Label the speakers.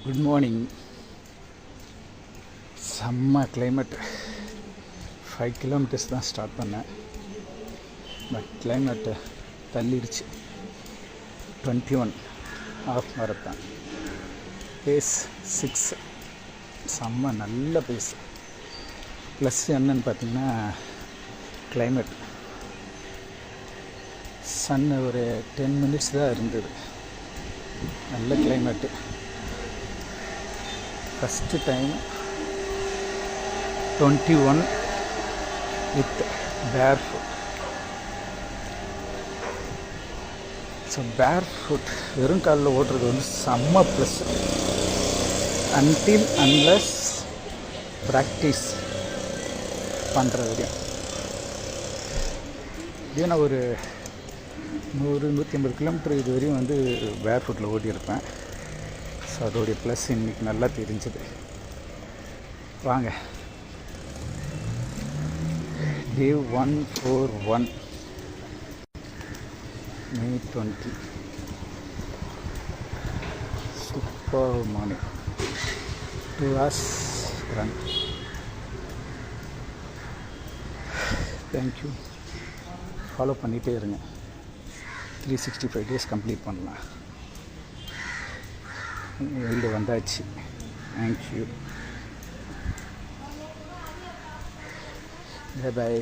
Speaker 1: Good morning. செம்ம climate. 5 kilometres தான் start பண்ணேன், பட் கிளைமேட்டு தள்ளிடுச்சு. 21 ஆஃப் மரத்தான். பேஸ் 6, செம்ம நல்ல பேஸ். ப்ளஸ் என்னன்னு பார்த்தீங்கன்னா கிளைமேட். சன் ஒரு 10 மினிட்ஸ் தான் இருந்தது. நல்ல கிளைமேட்டு. ஃபஸ்ட்டு டைம் 21 வித் பேர் ஃபுட். ஸோ பேர் ஃபுட் வெறும் காலில் ஓட்டுறது வந்து செம்ம ப்ளஸ். அன்லஸ் ப்ராக்டிஸ் பண்ணுற வரையும் இதே நான் ஒரு 100-150 கிலோமீட்டர் இது வரையும் வந்து பேர் ஃபுட்டில் ஓட்டியிருப்பேன். ஸோ அதோடைய ப்ளஸ் இன்றைக்கி நல்லா தெரிஞ்சுது. வாங்க, டே 141 May 20. Super morning. 2 hours run. Thank you. Follow பண்ணிகிட்டே இருங்க. 365 days கம்ப்ளீட் பண்ணலாம். வீடு வந்தாச்சு. தேங்க்யூ. பை.